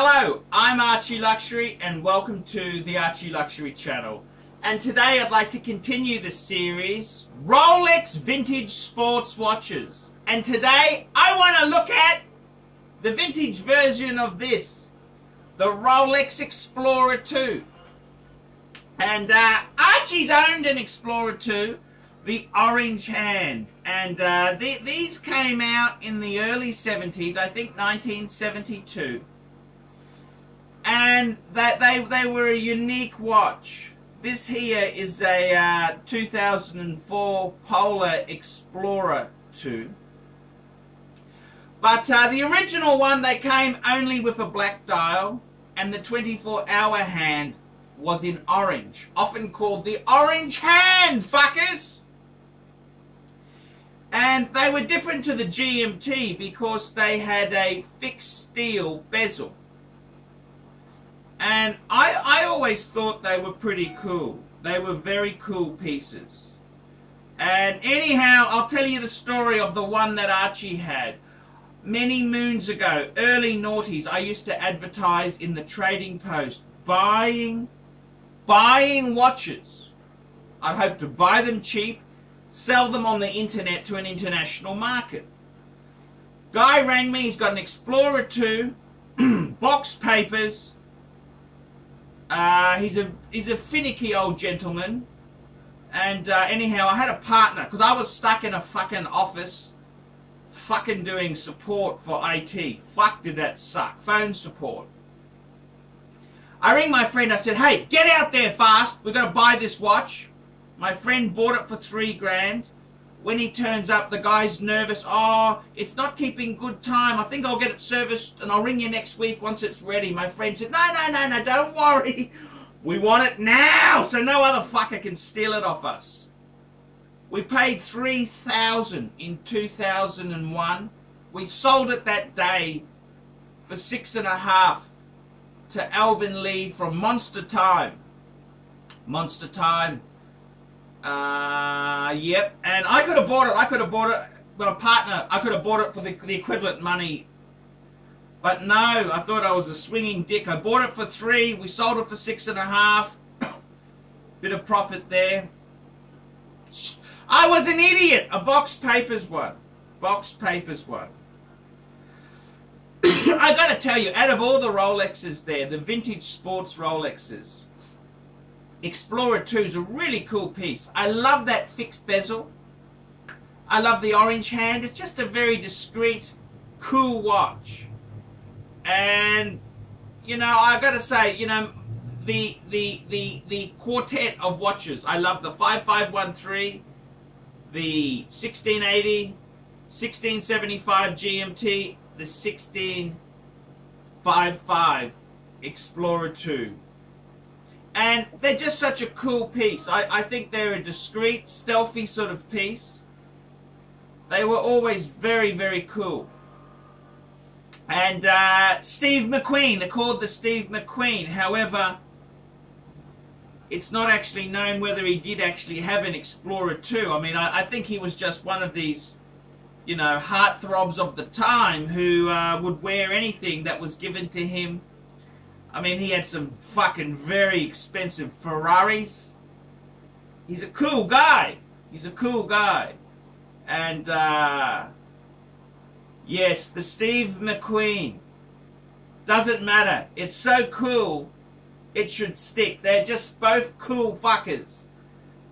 Hello, I'm ArchieLuxury and welcome to the ArchieLuxury channel. And today I'd like to continue the series, Rolex Vintage Sports Watches. And today I want to look at the vintage version of this, the Rolex Explorer 2. And Archie's owned an Explorer 2, the Orange Hand. And these came out in the early 70s, I think 1972. And that they were a unique watch. This here is a 2004 Polar Explorer 2. But the original one, they came only with a black dial, and the 24-hour hand was in orange, often called the Orange Hand, fuckers! And they were different to the GMT because they had a fixed steel bezel. And I always thought they were pretty cool. They were very cool pieces. And anyhow, I'll tell you the story of the one that Archie had. Many moons ago, early noughties, I used to advertise in the Trading Post, buying watches. I'd hope to buy them cheap, sell them on the internet to an international market. Guy rang me, he's got an Explorer 2, box papers. He's a finicky old gentleman, and anyhow, I had a partner because I was stuck in a fucking office, fucking doing support for IT. Fuck, did that suck? Phone support. I ring my friend. I said, "Hey, get out there fast. We're gonna buy this watch." My friend bought it for $3,000. When he turns up, the guy's nervous. "Oh, it's not keeping good time. I think I'll get it serviced and I'll ring you next week once it's ready." My friend said, No, don't worry. We want it now so no other fucker can steal it off us. We paid $3,000 in 2001. We sold it that day for $6.5 to Alvin Lee from Monster Time. Monster Time. Yep, and I could have bought it, with a partner, I could have bought it for the equivalent money. But no, I thought I was a swinging dick. I bought it for $3, we sold it for $6.5. Bit of profit there. I was an idiot. A box papers one. Box papers one. I gotta tell you, out of all the Rolexes there, the vintage sports Rolexes, Explorer 2 is a really cool piece. I love that fixed bezel. I love the orange hand. It's just a very discreet, cool watch. And, you know, I gotta say, you know, the quartet of watches. I love the 5513, the 1680, 1675 GMT, the 1655 Explorer 2. And they're just such a cool piece. I think they're a discreet, stealthy sort of piece. They were always very, very cool. And Steve McQueen, they're called the Steve McQueen. However, it's not actually known whether he did actually have an Explorer 2. I mean, I think he was just one of these, you know, heartthrobs of the time who would wear anything that was given to him. I mean, he had some fucking very expensive Ferraris. He's a cool guy. He's a cool guy. And, yes, the Steve McQueen. Doesn't matter. It's so cool, it should stick. They're just both cool fuckers.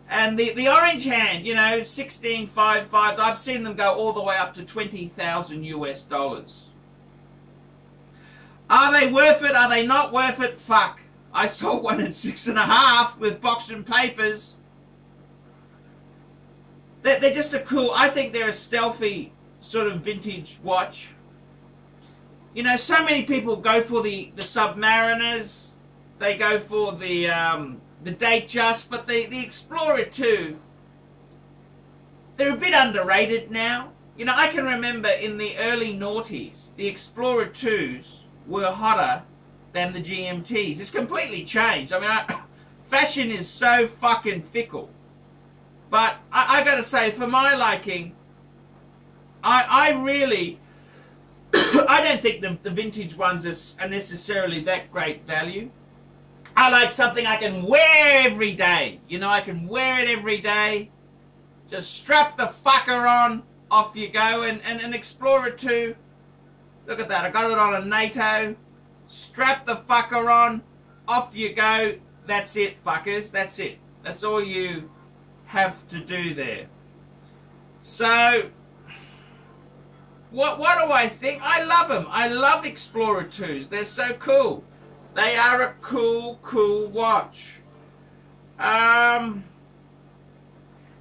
And the orange hand, you know, 1655s, I've seen them go all the way up to $20,000 US. Are they worth it? Are they not worth it? Fuck. I sold one at $6.5 with box and papers. They're just a cool, I think they're a stealthy sort of vintage watch. You know, so many people go for the Submariners. They go for the Datejust, but the Explorer 2, they're a bit underrated now. You know, I can remember in the early noughties, the Explorer 2s were hotter than the GMTs. It's completely changed. I mean, fashion is so fucking fickle. But I gotta say, for my liking, I really I don't think the vintage ones are necessarily that great value. I like something I can wear every day. You know, I can wear it every day. Just strap the fucker on, off you go, and an Explorer 2. Look at that, I got it on a NATO. Strap the fucker on, off you go. That's it, fuckers, that's it. That's all you have to do there. So, what do I think? I love them. I love Explorer 2s. They're so cool. They are a cool watch. The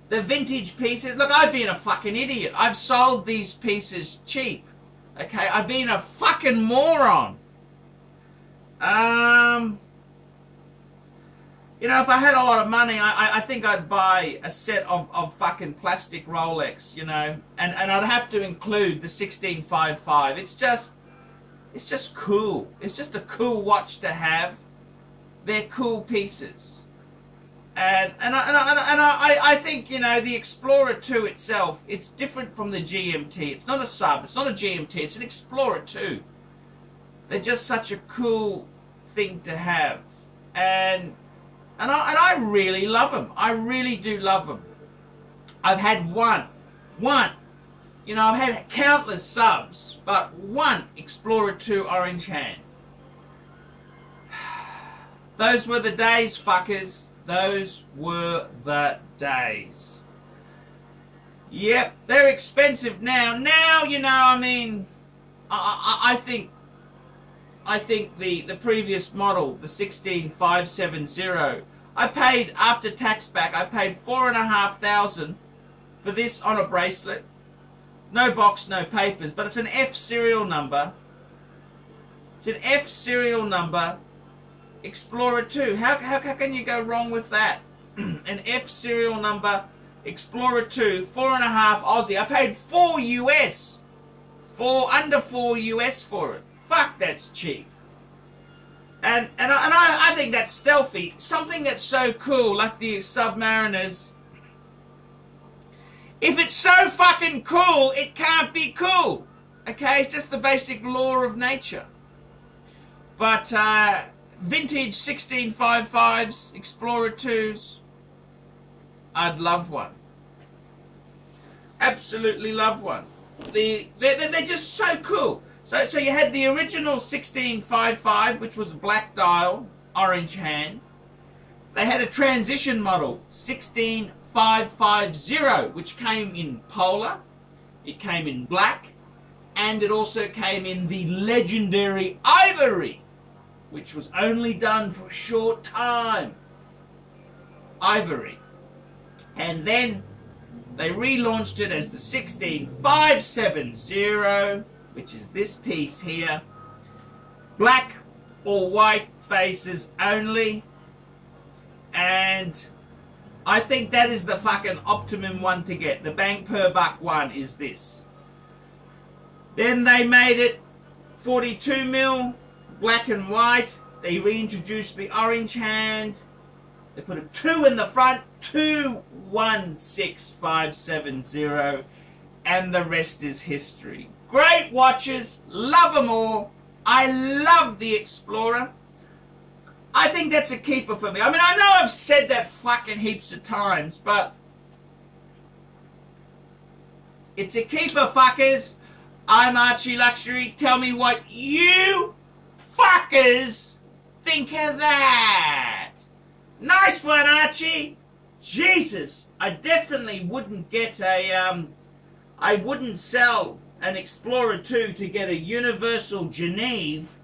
vintage pieces. Look, I've been a fucking idiot. I've sold these pieces cheap. Okay, I've been a fucking moron. You know, if I had a lot of money, I think I'd buy a set of fucking plastic Rolex, you know, and I'd have to include the 1655. It's just cool. It's just a cool watch to have. They're cool pieces. And I think, you know, the Explorer 2 itself, it's different from the GMT. It's not a sub, it's not a GMT, it's an Explorer 2. They're just such a cool thing to have. And I really love them. I really do love them. I've had one. You know, I've had countless subs, but one Explorer 2 orange hand. Those were the days, fuckers. Those were the days. Yep, they're expensive now. Now, you know, I mean, I think the previous model, the 16570, I paid, after tax back, I paid $4,500 for this on a bracelet. No box, no papers, but it's an F serial number. It's an F serial number. Explorer 2. How can you go wrong with that? An F serial number, Explorer 2, 4.5 Aussie. I paid $4 US. Under $4 US for it. Fuck, that's cheap. And I think that's stealthy. Something that's so cool, like the Submariners. If it's so fucking cool, it can't be cool. Okay, it's just the basic law of nature. But vintage 1655s, Explorer 2s, I'd love one. Absolutely love one. They're just so cool. So you had the original 1655, which was black dial, orange hand. They had a transition model, 16550, which came in polar, it came in black, and it also came in the legendary ivory, which was only done for a short time. Ivory. And then they relaunched it as the 16570, which is this piece here. Black or white faces only. And I think that is the fucking optimum one to get. The bang per buck one is this. Then they made it 42 mil. Black and white. They reintroduced the orange hand. They put a 2 in the front. 216570. And the rest is history. Great watches. Love them all. I love the Explorer. I think that's a keeper for me. I mean, I know I've said that fucking heaps of times, but it's a keeper, fuckers. I'm ArchieLuxury. Tell me what you fuckers think of that. Nice one, Archie. Jesus, I definitely wouldn't get a, I wouldn't sell an Explorer 2 to get a Universal Geneve